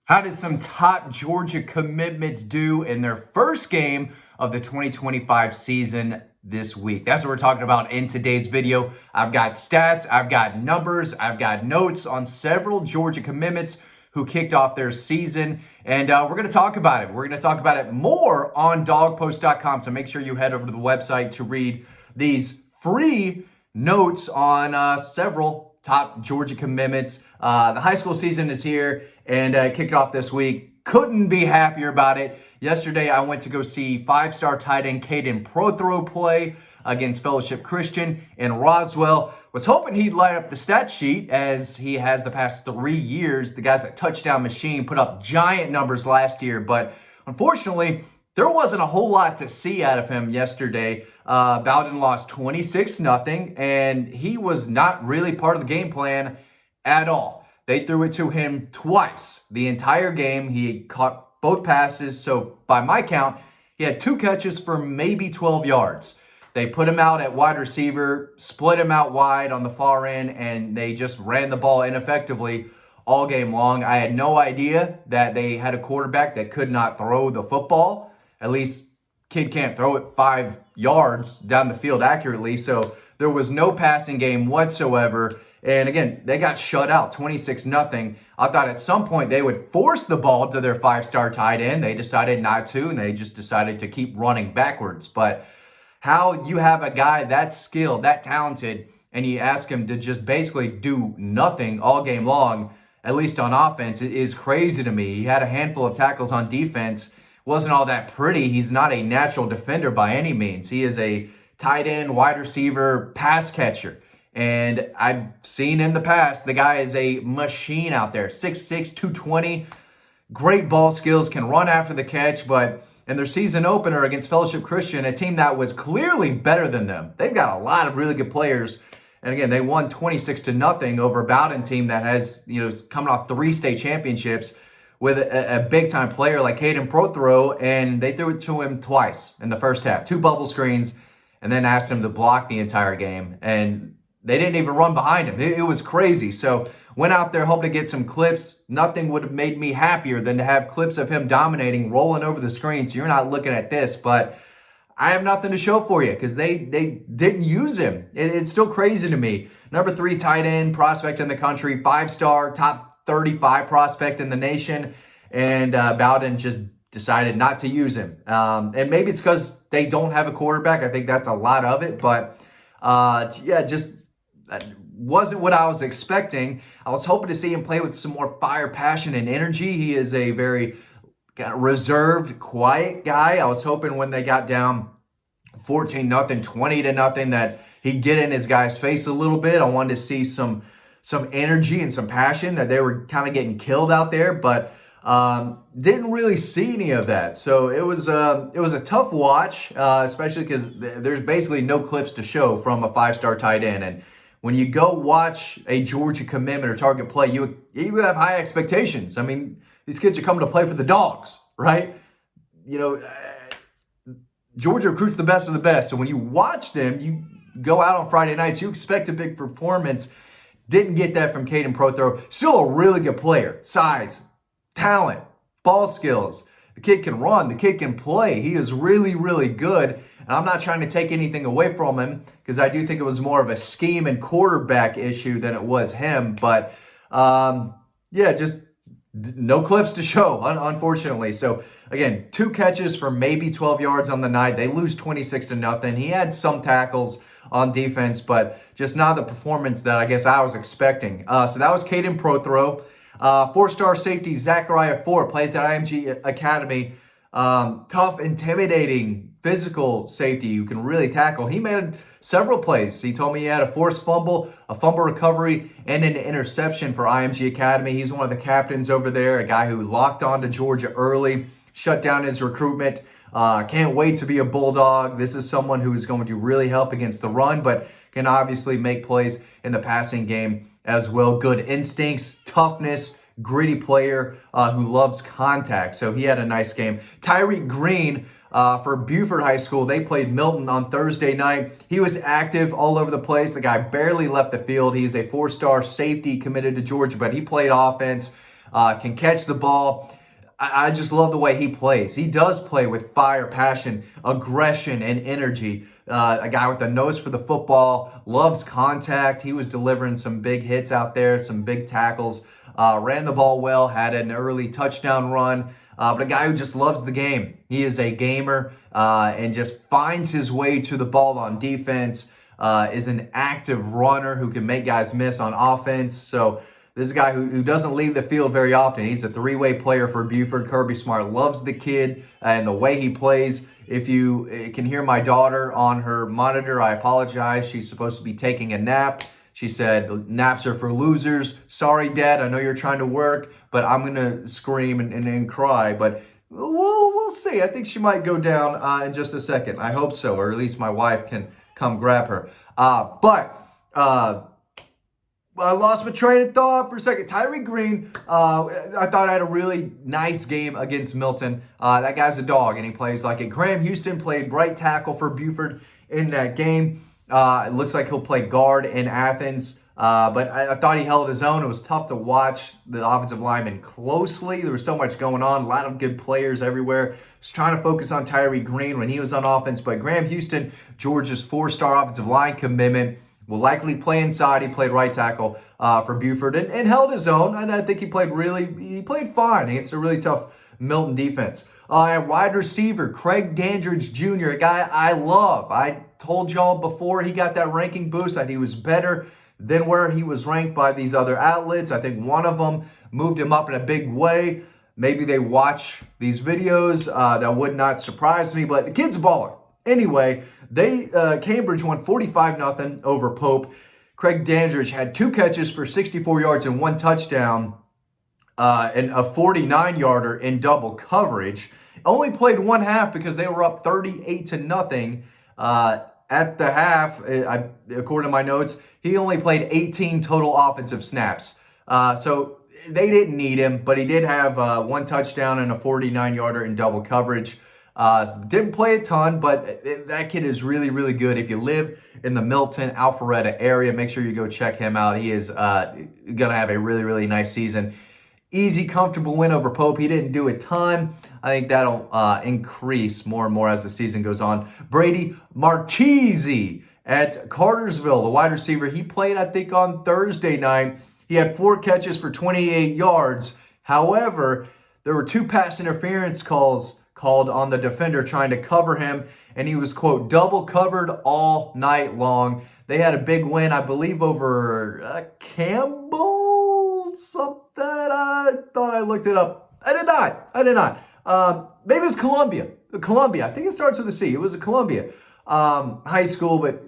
How did some top Georgia commitments do in their first game of the 2025 season this week? That's what we're talking about in today's video. I've got stats, I've got numbers, I've got notes on several Georgia commitments who kicked off their season, and we're going to talk about it. We're going to talk about it more on dogpost.com, so make sure you head over to the website to read these free notes on several top Georgia commitments. The high school season is here and kicked off this week. Couldn't be happier about it. Yesterday, I went to go see five-star tight end Kaden Prothrow play against Fellowship Christian in Roswell. Was hoping he'd light up the stat sheet as he has the past 3 years. The guy's a touchdown machine, put up giant numbers last year, but unfortunately, there wasn't a whole lot to see out of him yesterday. Bowden lost 26-0, and he was not really part of the game plan at all. They threw it to him twice the entire game. He caught both passes, so by my count, he had 2 catches for maybe 12 yards. They put him out at wide receiver, split him out wide on the far end, and they just ran the ball ineffectively all game long. I had no idea that they had a quarterback that could not throw the football. At least kid can't throw it 5 yards down the field accurately. So there was no passing game whatsoever. And again, they got shut out 26-0. I thought at some point they would force the ball to their five-star tight end. They decided not to, and they just decided to keep running backwards. But how you have a guy that skilled, that talented, and you ask him to just basically do nothing all game long, at least on offense, is crazy to me. He had a handful of tackles on defense. Wasn't all that pretty. He's not a natural defender by any means. He is a tight end, wide receiver, pass catcher. And I've seen in the past, the guy is a machine out there. 6'6", 220, great ball skills, can run after the catch. But in their season opener against Fellowship Christian, a team that was clearly better than them, they've got a lot of really good players. And again, they won 26-0 over a Bowden team that has, coming off 3 state championships, with a big-time player like Kaden Prothrow, and they threw it to him twice in the first half. 2 bubble screens, and then asked him to block the entire game. And they didn't even run behind him. It was crazy. So went out there hoping to get some clips. Nothing would have made me happier than to have clips of him dominating, rolling over the screen. So you're not looking at this, but I have nothing to show for you because they didn't use him. It's still crazy to me. Number 3 tight end prospect in the country, 5-star, top 35 prospect in the nation, and Bowden just decided not to use him. And maybe it's because they don't have a quarterback. I think that's a lot of it, but just wasn't what I was expecting. I was hoping to see him play with some more fire, passion, and energy. He is a very kind of reserved, quiet guy. I was hoping when they got down 14-0, 20-0, that he'd get in his guy's face a little bit. I wanted to see some energy and some passion, that they were kind of getting killed out there, but didn't really see any of that. So it was a tough watch, especially because there's basically no clips to show from a 5-star tight end. And when you go watch a Georgia commitment or target play, you have high expectations. I mean, these kids are coming to play for the Dogs, right? Georgia recruits the best of the best. So when you watch them, you go out on Friday nights, you expect a big performance. Didn't get that from Kaden Prothrow. Still a really good player. Size, talent, ball skills. The kid can run. The kid can play. He is really, really good. And I'm not trying to take anything away from him because I do think it was more of a scheme and quarterback issue than it was him. But, just no clips to show, unfortunately. So, again, 2 catches for maybe 12 yards on the night. They lose 26-0. He had some tackles on defense, but just not the performance that I guess I was expecting. So that was Kaden Prothrow. 4-star safety Zachariah Ford plays at IMG Academy. Tough, intimidating, physical safety who can really tackle. He made several plays. He told me he had a forced fumble, a fumble recovery, and an interception for IMG Academy. He's one of the captains over there, a guy who locked on to Georgia early, shut down his recruitment. Can't wait to be a Bulldog. This is someone who is going to really help against the run, but can obviously make plays in the passing game as well. Good instincts, toughness, gritty player who loves contact. So he had a nice game. Tyreek Green for Buford High School. They played Milton on Thursday night. He was active all over the place. The guy barely left the field. He's a 4-star safety committed to Georgia, but he played offense. can catch the ball. I just love the way he plays. He does play with fire, passion, aggression, and energy. A guy with a nose for the football, loves contact. He was delivering some big hits out there, some big tackles, ran the ball well, had an early touchdown run. But a guy who just loves the game. He is a gamer and just finds his way to the ball on defense, is an active runner who can make guys miss on offense. So this is a guy who doesn't leave the field very often. He's a three-way player for Buford. Kirby Smart loves the kid and the way he plays. If you can hear my daughter on her monitor, I apologize. She's supposed to be taking a nap. She said, naps are for losers. Sorry, Dad, I know you're trying to work, but I'm going to scream and cry. But we'll see. I think she might go down in just a second. I hope so, or at least my wife can come grab her. I lost my train of thought for a second. Tyreek Green, I thought had a really nice game against Milton. That guy's a dog, and he plays like it. Graham Houston played right tackle for Buford in that game. It looks like he'll play guard in Athens. But I thought he held his own. It was tough to watch the offensive linemen closely. There was so much going on. A lot of good players everywhere. I was trying to focus on Tyreek Green when he was on offense. But Graham Houston, Georgia's 4-star offensive line commitment, will likely play inside. He played right tackle for Buford and held his own. And I think he played fine against a really tough Milton defense. And wide receiver, Craig Dandridge Jr., a guy I love. I told y'all before he got that ranking boost that he was better than where he was ranked by these other outlets. I think one of them moved him up in a big way. Maybe they watch these videos. That would not surprise me, but the kid's a baller. Anyway, Cambridge won 45-0 over Pope. Craig Dandridge had 2 catches for 64 yards and 1 touchdown, and a 49-yarder in double coverage. Only played 1 half because they were up 38-0 at the half. According to my notes, he only played 18 total offensive snaps. So they didn't need him, but he did have 1 touchdown and a 49-yarder in double coverage. Didn't play a ton, but that kid is really, really good. If you live in the Milton, Alpharetta area, make sure you go check him out. He is going to have a really, really nice season. Easy, comfortable win over Pope. He didn't do a ton. I think that'll increase more and more as the season goes on. Brady Marchese at Cartersville, the wide receiver. He played, I think, on Thursday night. He had 4 catches for 28 yards. However, there were 2 pass interference calls called on the defender trying to cover him, and he was, quote, double covered all night long. They had a big win, I believe, over Campbell something. I thought I looked it up. I did not. Maybe it's Columbia. I think it starts with a C. It was a Columbia high school, but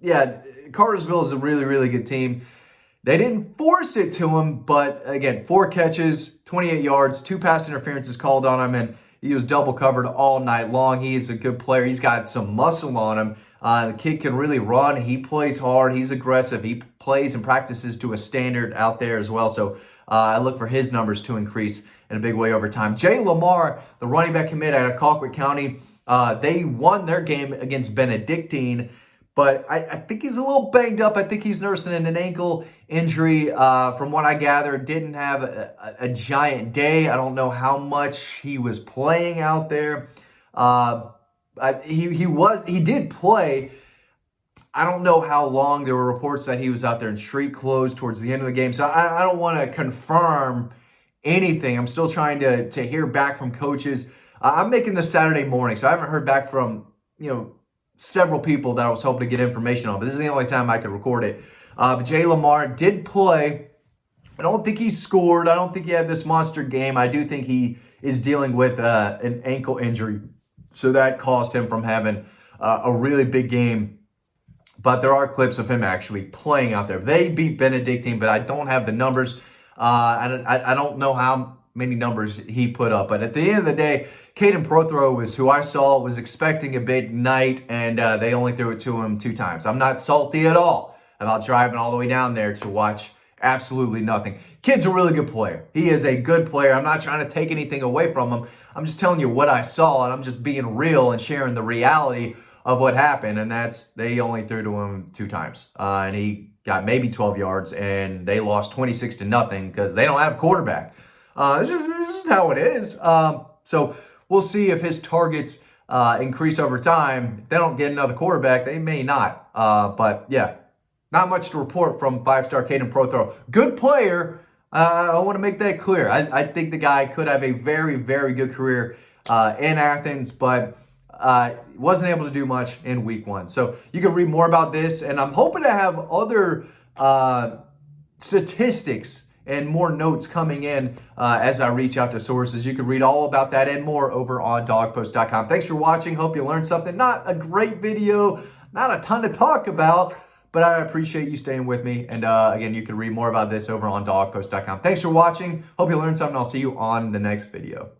yeah, Cartersville is a really, really good team. They didn't force it to him, but again, 4 catches, 28 yards, 2 pass interferences called on him, and he was double covered all night long. He is a good player. He's got some muscle on him. The kid can really run. He plays hard. He's aggressive. He plays and practices to a standard out there as well. So I look for his numbers to increase in a big way over time. Jay Lamar, the running back commit out of Colquitt County, they won their game against Benedictine, but I think he's a little banged up. I think he's nursing an ankle injury. From what I gathered, didn't have a giant day. I don't know how much he was playing out there. He did play. I don't know how long. There were reports that he was out there in street clothes towards the end of the game. So I don't want to confirm anything. I'm still trying to hear back from coaches. I'm making this Saturday morning, so I haven't heard back from, several people that I was hoping to get information on, but this is the only time I could record it. But Jay Lamar did play. I don't think he scored. I don't think he had this monster game. I do think he is dealing with an ankle injury, so that cost him from having a really big game. But there are clips of him actually playing out there. They beat Benedictine, but I don't have the numbers. I don't know how many numbers he put up. But at the end of the day, Kaden Prothrow is who I saw, was expecting a big night, and they only threw it to him 2 times. I'm not salty at all about driving all the way down there to watch absolutely nothing. Kid's a really good player. He is a good player. I'm not trying to take anything away from him. I'm just telling you what I saw, and I'm just being real and sharing the reality of what happened, and that's they only threw to him 2 times. And he got maybe 12 yards, and they lost 26-0 because they don't have a quarterback. This is how it is. So we'll see if his targets increase over time. If they don't get another quarterback, they may not. But yeah, not much to report from five-star Kaden Prothrow. Good player. I want to make that clear. I think the guy could have a very, very good career in Athens, but wasn't able to do much in week 1. So you can read more about this, and I'm hoping to have other statistics and more notes coming in as I reach out to sources. You can read all about that and more over on dogpost.com. Thanks for watching. Hope you learned something. Not a great video, not a ton to talk about, but I appreciate you staying with me. And again, you can read more about this over on dogpost.com. Thanks for watching. Hope you learned something. I'll see you on the next video.